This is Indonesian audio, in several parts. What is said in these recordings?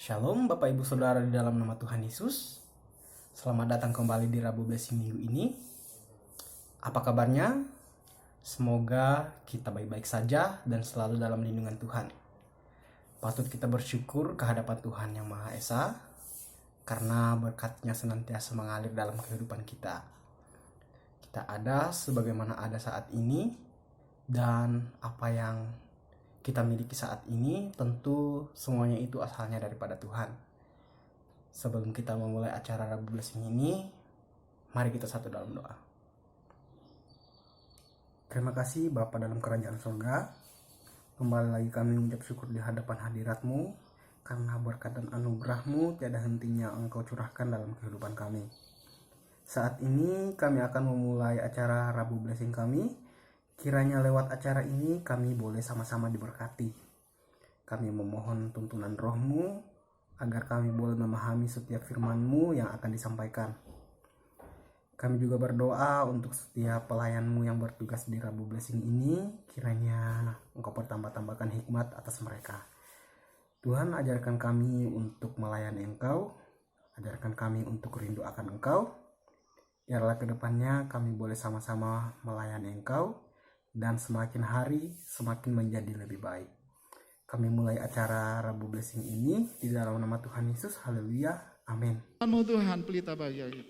Shalom Bapak Ibu Saudara di dalam nama Tuhan Yesus. Selamat datang kembali di Rabu Blessing minggu ini. Apa kabarnya? Semoga kita baik-baik saja dan selalu dalam lindungan Tuhan. Patut kita bersyukur kehadapan Tuhan Yang Maha Esa, karena berkat-Nya senantiasa mengalir dalam kehidupan kita. Kita ada sebagaimana ada saat ini, dan apa yang kita miliki saat ini tentu semuanya itu asalnya daripada Tuhan. Sebelum kita memulai acara Rabu Blessing ini, mari kita satu dalam doa. Terima kasih Bapa dalam kerajaan surga. Kembali lagi kami mengucap syukur di hadapan hadirat-Mu, karena berkat dan anugerah-Mu tiada hentinya Engkau curahkan dalam kehidupan kami. Saat ini kami akan memulai acara Rabu Blessing kami. Kiranya lewat acara ini kami boleh sama-sama diberkati. Kami memohon tuntunan Roh-Mu agar kami boleh memahami setiap firman-Mu yang akan disampaikan. Kami juga berdoa untuk setiap pelayan-Mu yang bertugas di Rabu Blessing ini. Kiranya Engkau bertambah-tambahkan hikmat atas mereka. Tuhan, ajarkan kami untuk melayani Engkau. Ajarkan kami untuk rindu akan Engkau. Biarlah ke depannya kami boleh sama-sama melayani Engkau. Dan semakin hari semakin menjadi lebih baik. Kami mulai acara Rabu Blessing ini di dalam nama Tuhan Yesus. Haleluya. Amin. Tuhan pelita bagi kita.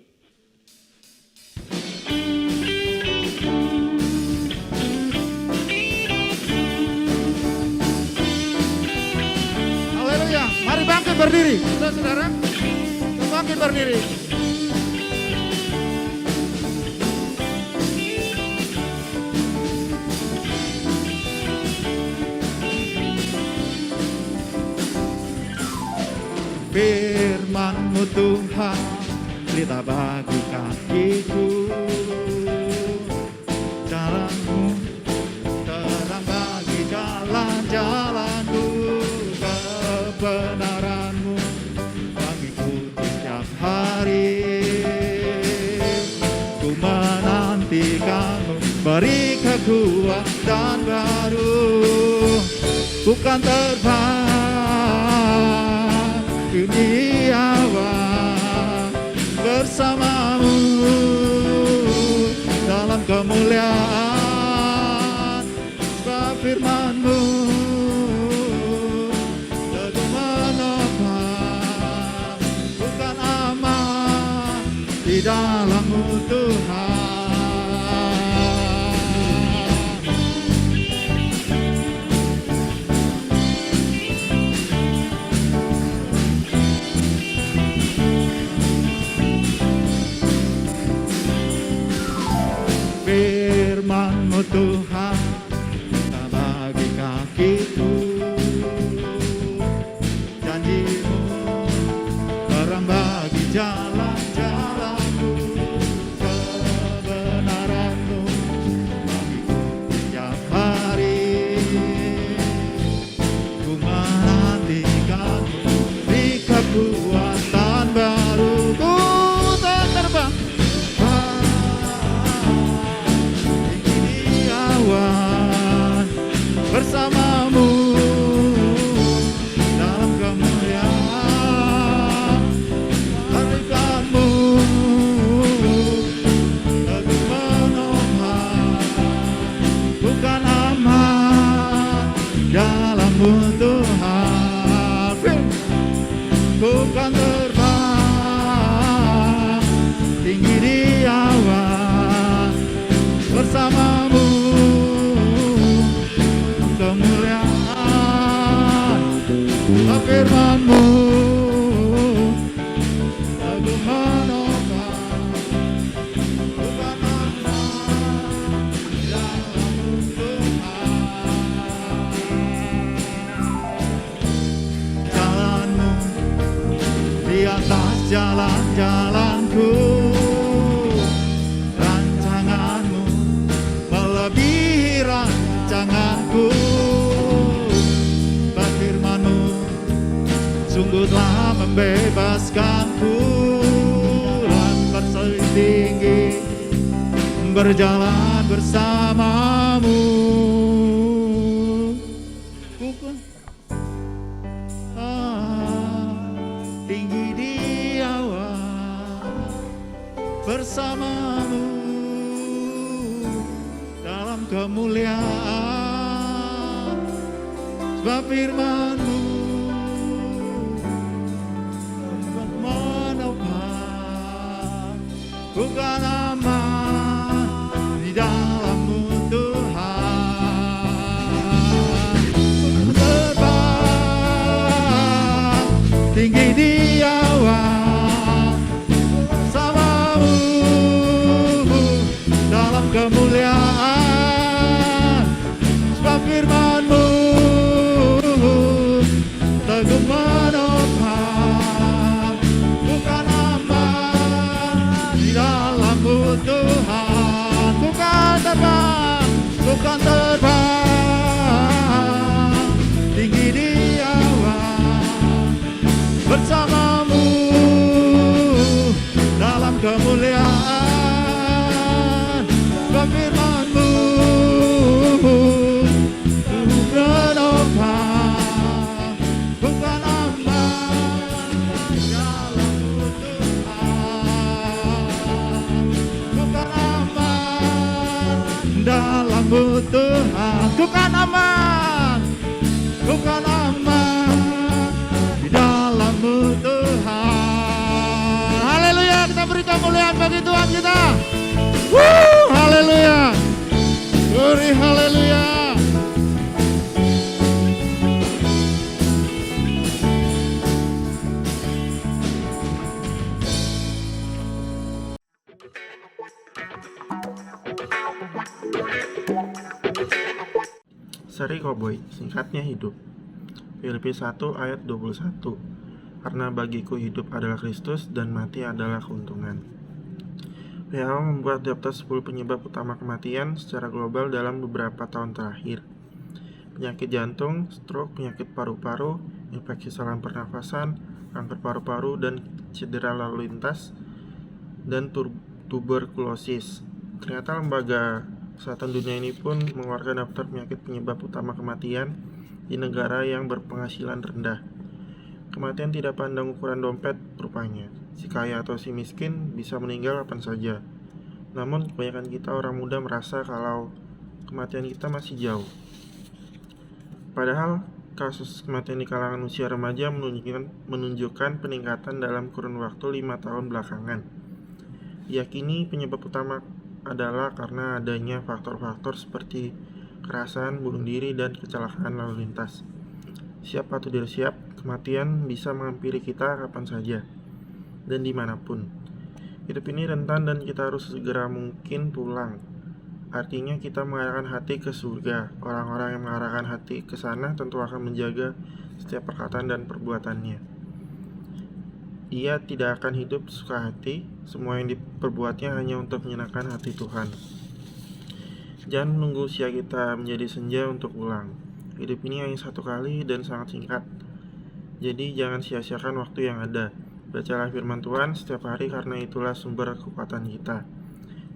Haleluya. Mari bangkit berdiri. Saudara-saudara, bangkit berdiri. Firman-Mu Tuhan, pelita bagi kakiku. Jalan-Mu terang bagi jalan-jalanku. Kebenaran-Mu bagiku setiap hari. Ku menantikan-Mu, beri kekuatan baru. Bukan terbang duniawan bersamamu dalam kemuliaan. Sebab firman-Mu teguh menopang, bukan aman di dalam-Mu Tuhan. Firman-Mu Tuhan, pelita bagi kakiku. Janji-Mu terang bagi jalan-jalanku. Kebenaran-Mu bagiku setiap hari. Ku menantikan-Mu, beri kekuatan baru. Ku tak terbang bersamamu dalam kemuliaan. Firman-Mu teguh menopang, bukan aman dalam-Mu Tuhan. Bukan terbang tinggi di awan, bersamamu kemuliaan. Firman-Mu teguh menopang, bukan aman dalam-Mu Tuhan. Jalan-Mu di atas jalan-jalanku. Rancangan-Mu melebihi rancanganku. Firman-Mu sungguh telah membebaskanku. Lantas tinggi berjalan bersamamu. bersamamu dalam kemuliaan, sebab firman-Mu menopang. Bukan aman di dalam-Mu Tuhan. Terbang tinggi di awan, bersama-Mu dalam kemuliaan, sebab firman-Mu teguh menopang. Bukan aman di dalam-Mu Tuhan. Bukan terbang tinggi di awan, bersama-Mu dalam kemuliaan, sebab firman-Mu menopang. Bukan aman di dalam-Mu Tuhan. Bukan aman dalam-Mu Tuhan. Bukan aman di dalam-Mu Tuhan. Haleluya, kita beri kemuliaan bagi Tuhan kita. Haleluya. Glory, haleluya. Seri Koboi, singkatnya hidup. Filipi 1 ayat 21. Karena bagiku hidup adalah Kristus dan mati adalah keuntungan. WHO membuat daftar 10 penyebab utama kematian secara global dalam beberapa tahun terakhir. Penyakit jantung, stroke, penyakit paru-paru, infeksi saluran pernafasan, kanker paru-paru dan cedera lalu lintas, dan tuberkulosis. Ternyata lembaga Kesehatan Dunia ini pun mengeluarkan daftar penyakit penyebab utama kematian di negara yang berpenghasilan rendah. Kematian tidak pandang ukuran dompet rupanya. Si kaya atau si miskin bisa meninggal kapan saja. Namun kebanyakan kita orang muda merasa kalau kematian kita masih jauh. Padahal kasus kematian di kalangan usia remaja menunjukkan peningkatan dalam kurun waktu 5 tahun belakangan. Diyakini penyebab utama adalah karena adanya faktor-faktor seperti kekerasan, bunuh diri, dan kecelakaan lalu lintas. Siap atau tidak siap, kematian bisa menghampiri kita kapan saja dan dimanapun. Hidup ini rentan dan kita harus segera mungkin pulang. Artinya kita mengarahkan hati ke surga. Orang-orang yang mengarahkan hati ke sana tentu akan menjaga setiap perkataan dan perbuatannya. Ia tidak akan hidup suka hati. Semua yang diperbuatnya hanya untuk menyenangkan hati Tuhan. Jangan menunggu usia kita menjadi senja untuk pulang. Hidup ini hanya satu kali dan sangat singkat. Jadi jangan sia-siakan waktu yang ada. Bacalah firman Tuhan setiap hari karena itulah sumber kekuatan kita.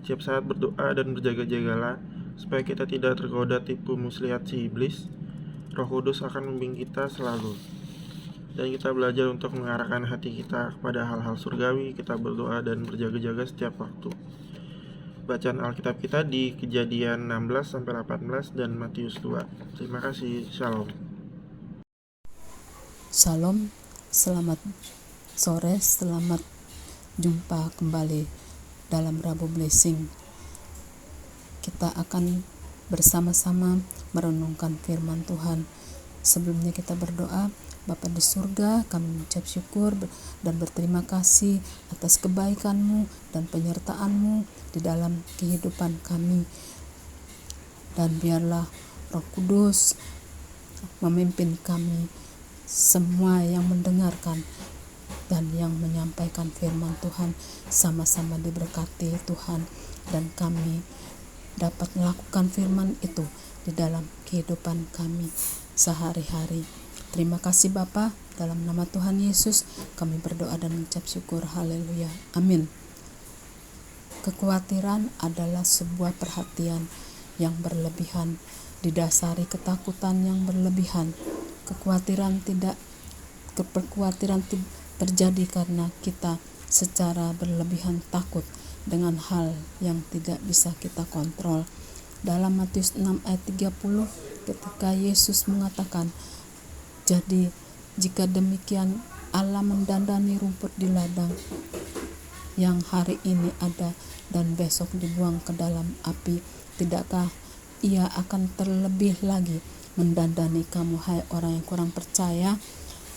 Setiap saat berdoa dan berjaga-jagalah supaya kita tidak tergoda tipu muslihat si iblis. Roh Kudus akan membimbing kita selalu. Dan kita belajar untuk mengarahkan hati kita kepada hal-hal surgawi. Kita berdoa dan berjaga-jaga setiap waktu. Bacaan Alkitab kita di Kejadian 16-18 dan Matius 2. Terima kasih. Shalom. Shalom, selamat sore, selamat jumpa kembali dalam Rabu Blessing. Kita akan bersama-sama merenungkan firman Tuhan. Sebelumnya kita berdoa. Bapa di surga, kami mengucap syukur dan berterima kasih atas kebaikan-Mu dan penyertaan-Mu di dalam kehidupan kami. Dan biarlah Roh Kudus memimpin kami semua yang mendengarkan dan yang menyampaikan firman Tuhan, sama-sama diberkati Tuhan, dan kami dapat melakukan firman itu di dalam kehidupan kami sehari-hari. Terima kasih Bapa, dalam nama Tuhan Yesus kami berdoa dan mengucap syukur. Haleluya. Amin. Kekhawatiran adalah sebuah perhatian yang berlebihan, didasari ketakutan yang berlebihan. Kekhawatiran terjadi karena kita secara berlebihan takut dengan hal yang tidak bisa kita kontrol. Dalam Matius 6 ayat 30, ketika Yesus mengatakan, jadi jika demikian Allah mendandani rumput di ladang yang hari ini ada dan besok dibuang ke dalam api, tidakkah Ia akan terlebih lagi mendandani kamu, hai orang yang kurang percaya?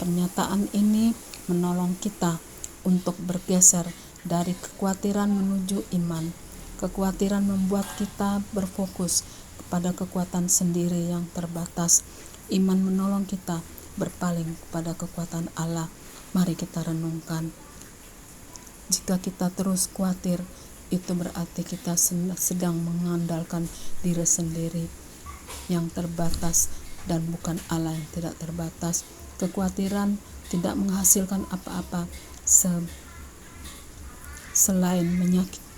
Pernyataan ini menolong kita untuk bergeser dari kekhawatiran menuju iman. Kekhawatiran membuat kita berfokus kepada kekuatan sendiri yang terbatas. Iman menolong kita berpaling kepada kekuatan Allah. Mari kita renungkan. Jika kita terus khawatir, itu berarti kita sedang mengandalkan diri sendiri yang terbatas dan bukan Allah yang tidak terbatas. Kekhawatiran tidak menghasilkan apa-apa selain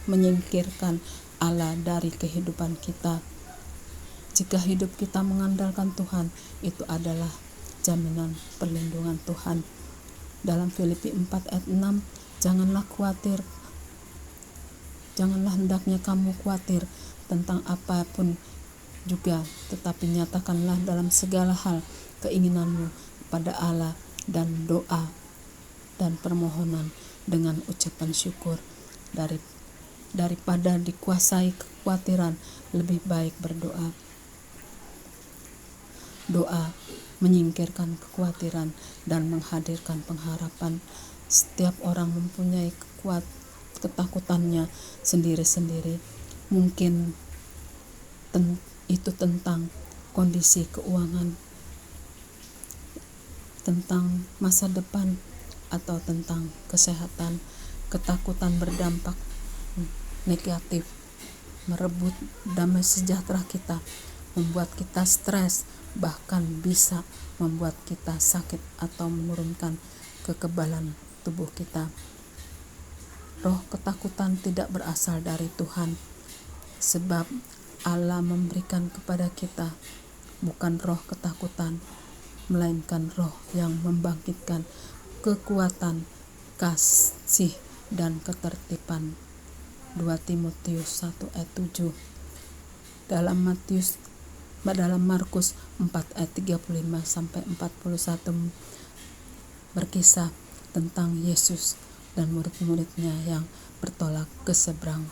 menyingkirkan Allah dari kehidupan kita. Jika hidup kita mengandalkan Tuhan, itu adalah jaminan perlindungan Tuhan. Dalam Filipi 4 ayat 6, janganlah hendaknya kamu khawatir tentang apapun juga, tetapi nyatakanlah dalam segala hal keinginanmu kepada Allah dan doa dan permohonan dengan ucapan syukur. Daripada dikuasai kekhawatiran, lebih baik berdoa. Doa menyingkirkan kekhawatiran dan menghadirkan pengharapan. Setiap orang mempunyai ketakutannya sendiri-sendiri. Mungkin itu tentang kondisi keuangan, tentang masa depan, atau tentang kesehatan. Ketakutan berdampak negatif, merebut damai sejahtera kita, membuat kita stres, bahkan bisa membuat kita sakit atau menurunkan kekebalan tubuh kita. Roh ketakutan tidak berasal dari Tuhan, sebab Allah memberikan kepada kita bukan roh ketakutan, melainkan roh yang membangkitkan kekuatan, kasih, dan ketertiban. 2 Timotius 1 ayat 7. Dalam Markus 4 ayat 35 sampai 41 berkisah tentang Yesus dan murid-muridnya yang bertolak ke seberang.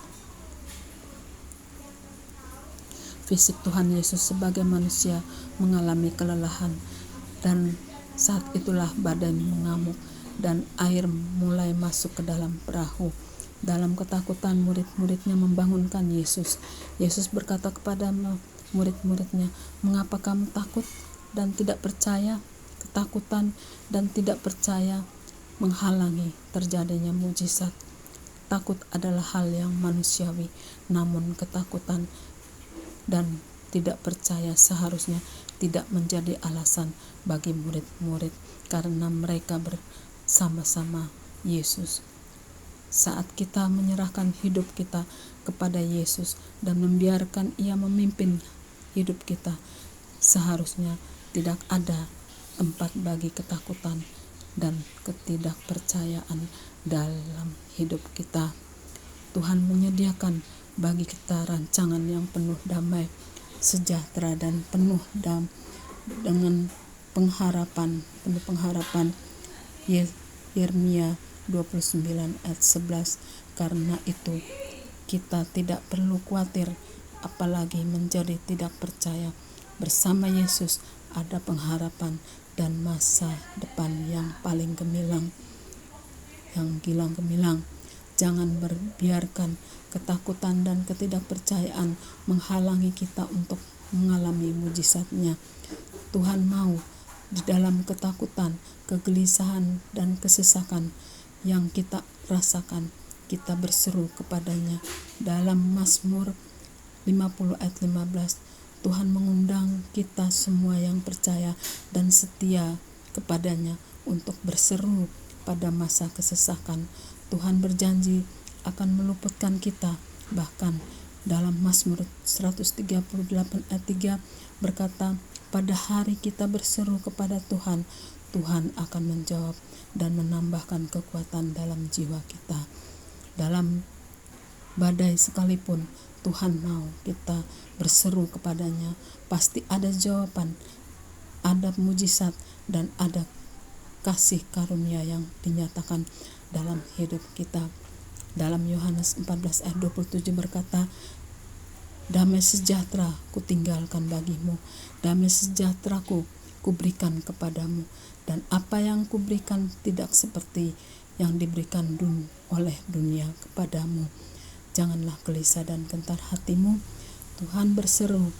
Fisik Tuhan Yesus sebagai manusia mengalami kelelahan, dan saat itulah badai mengamuk dan air mulai masuk ke dalam perahu. Dalam ketakutan, murid-muridnya membangunkan Yesus. Yesus berkata kepada murid-muridnya, "Mengapa kamu takut dan tidak percaya?" Ketakutan dan tidak percaya menghalangi terjadinya mujizat. Takut adalah hal yang manusiawi, namun ketakutan dan tidak percaya seharusnya tidak menjadi alasan bagi murid-murid, karena mereka bersama-sama Yesus. Saat kita menyerahkan hidup kita kepada Yesus dan membiarkan Ia memimpin hidup kita, seharusnya tidak ada tempat bagi ketakutan dan ketidakpercayaan dalam hidup kita. Tuhan menyediakan bagi kita rancangan yang penuh damai, sejahtera, dan penuh dengan pengharapan. Yeremia 29 ayat 11. Karena itu kita tidak perlu khawatir, apalagi menjadi tidak percaya. Bersama Yesus ada pengharapan dan masa depan yang paling gemilang, yang gilang gemilang. Jangan biarkan ketakutan dan ketidakpercayaan menghalangi kita untuk mengalami mujizatnya. Tuhan mau di dalam ketakutan, kegelisahan, dan kesesakan yang kita rasakan, kita berseru kepadanya. Dalam Mazmur 50 ayat 15, Tuhan mengundang kita semua yang percaya dan setia kepadanya untuk berseru pada masa kesesakan. Tuhan berjanji akan meluputkan kita. Bahkan dalam Mazmur 138 ayat 3 berkata, pada hari kita berseru kepada Tuhan, Tuhan akan menjawab dan menambahkan kekuatan dalam jiwa kita. Dalam badai sekalipun, Tuhan mau kita berseru kepadanya, pasti ada jawaban, ada mujizat, dan ada kasih karunia yang dinyatakan dalam hidup kita. Dalam Yohanes 14 ayat 27 berkata, damai sejahtera ku tinggalkan bagimu, damai sejahtera ku berikan kepadamu, dan apa yang ku berikan tidak seperti yang diberikan oleh dunia kepadamu. Janganlah gelisah dan gentar hatimu. Tuhan berseru,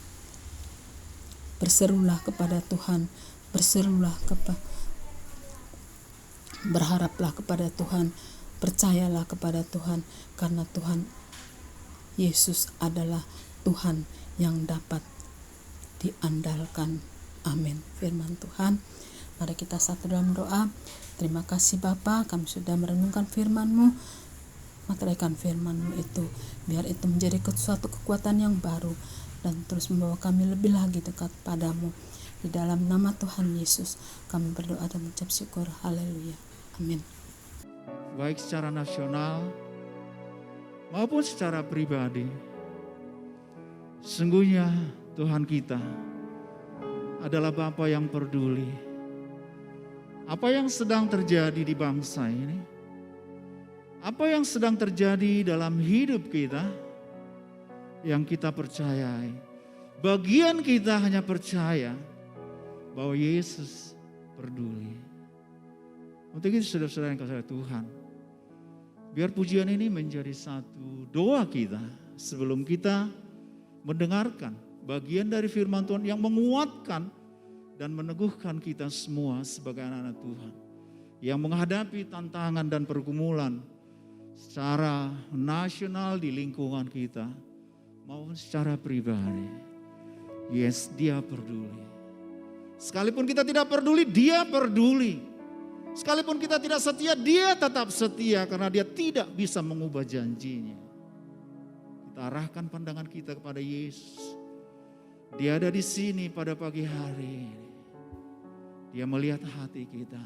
berserulah kepada Tuhan, berharaplah kepada Tuhan, percayalah kepada Tuhan, karena Tuhan Yesus adalah Tuhan yang dapat diandalkan. Amin. Firman Tuhan. Mari kita satu dalam doa. Terima kasih Bapa, kami sudah merenungkan firman-Mu. Materaikan firman-Mu itu, biar itu menjadi suatu kekuatan yang baru dan terus membawa kami lebih lagi dekat padamu. Di dalam nama Tuhan Yesus kami berdoa dan mengucap syukur. Haleluya. Amin. Baik secara nasional maupun secara pribadi, sungguhnya Tuhan kita adalah Bapa yang peduli. Apa yang sedang terjadi di bangsa ini, apa yang sedang terjadi dalam hidup kita, yang kita percayai, bagian kita hanya percaya bahwa Yesus peduli. Untuk itu saudara-saudara yang kasih Tuhan, biar pujian ini menjadi satu doa kita sebelum kita mendengarkan bagian dari firman Tuhan yang menguatkan dan meneguhkan kita semua sebagai anak-anak Tuhan yang menghadapi tantangan dan pergumulan secara nasional di lingkungan kita maupun secara pribadi. Yes, Dia peduli. Sekalipun kita tidak peduli, Dia peduli. Sekalipun kita tidak setia, Dia tetap setia karena Dia tidak bisa mengubah janjinya. Kita arahkan pandangan kita kepada Yesus. Dia ada di sini pada pagi hari ini. Dia melihat hati kita.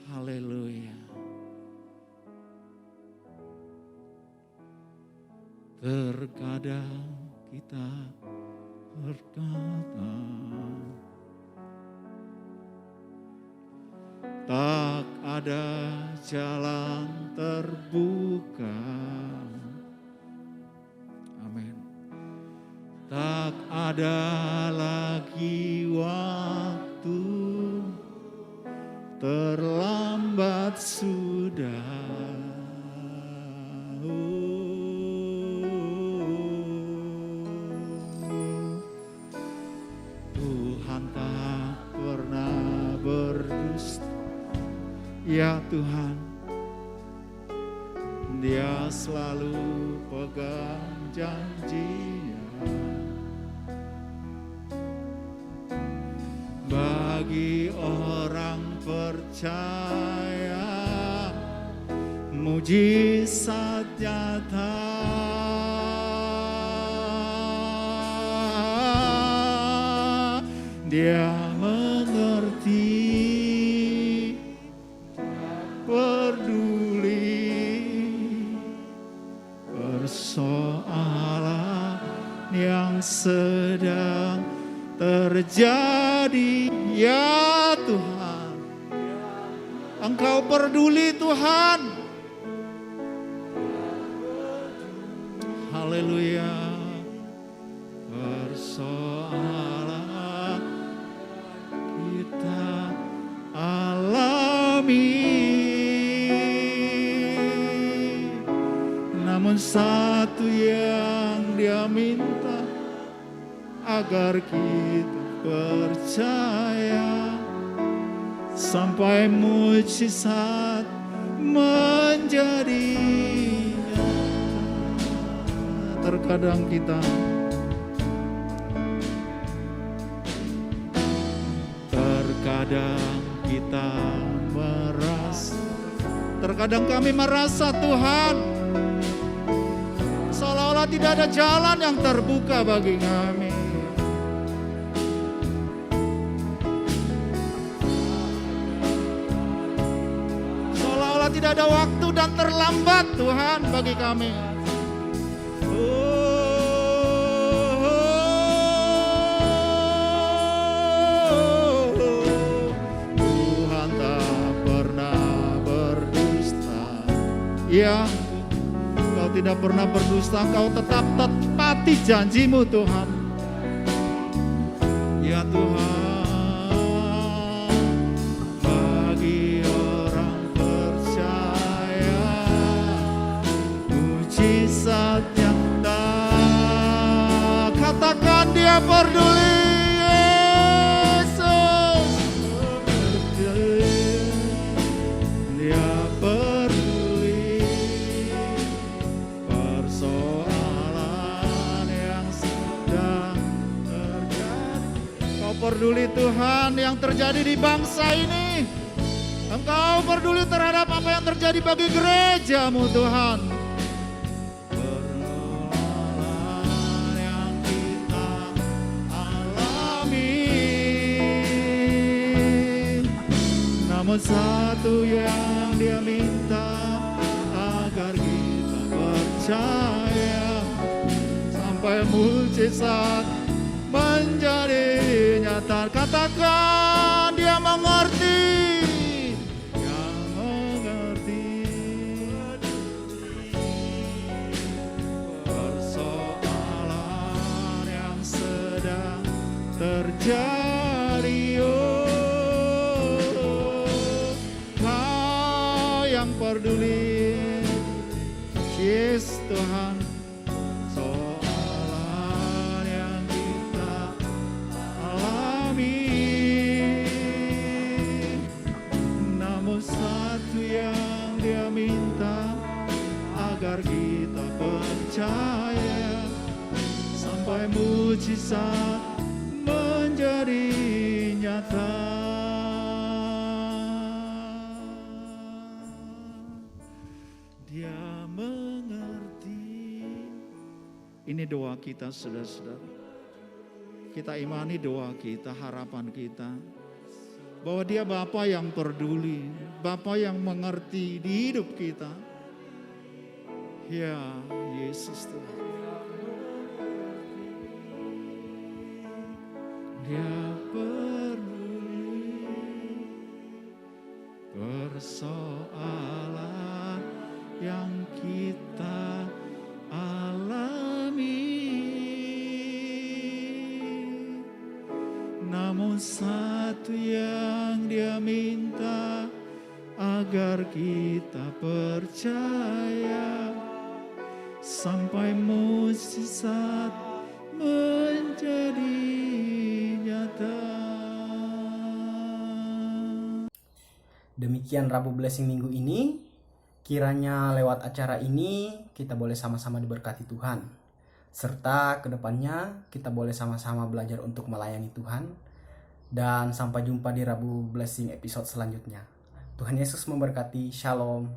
Haleluya. Terkadang kita berkata, tak ada jalan terbuka. Amin. Tak ada lagi waktu, terlambat sudah. Tuhan tak pernah berdusta. Ya Tuhan, Dia selalu pegang janjinya. Bagi orang percaya, mujizat nyata. Dia mengerti, peduli persoalan yang sedang terjadi. Ya Tuhan, Engkau peduli Tuhan. Haleluya. Persoalan kita alami, namun satu yang Dia minta, agar kita percaya sampai mujizat menjadi nyata. Terkadang kita merasa, terkadang kami merasa Tuhan seolah-olah tidak ada jalan yang terbuka bagi kami. Seolah-olah tidak ada waktu dan terlambat Tuhan bagi kami. Ya, Kau tidak pernah berdusta, Kau tetap tepati janjimu Tuhan. Ya Tuhan, bagi orang percaya, mujizat nyata. Katakan Dia peduli, Yesus peduli. Dia peduli persoalan yang sedang terjadi. Kau peduli Tuhan yang terjadi di bangsa ini. Engkau peduli terhadap apa yang terjadi bagi gerejamu Tuhan. Persoalan yang kita alami, namun satu yang Dia minta, agar kita percaya sampai mujizat menjadi nyata. Katakan Dia mengerti, Yang mengerti persoalan yang sedang terjadi. Oh, Kau yang peduli, Yes Tuhan. Soalan yang kita alami, namun satu yang Dia minta, agar kita percaya sampai mujizat menjadi nyata. Dia mengerti. Ini doa kita, saudara-saudara. Kita imani doa kita, harapan kita, bahwa Dia Bapa yang peduli, Bapa yang mengerti di hidup kita. Ya Yesus Tuhan. Dia peduli persoalan yang kita alami, namun satu yang Dia minta, agar kita percaya sampai mujizat menjadi nyata. Demikian Rabu Blessing minggu ini. Kiranya lewat acara ini kita boleh sama-sama diberkati Tuhan. Serta kedepannya kita boleh sama-sama belajar untuk melayani Tuhan. Dan sampai jumpa di Rabu Blessing episode selanjutnya. Tuhan Yesus memberkati. Shalom.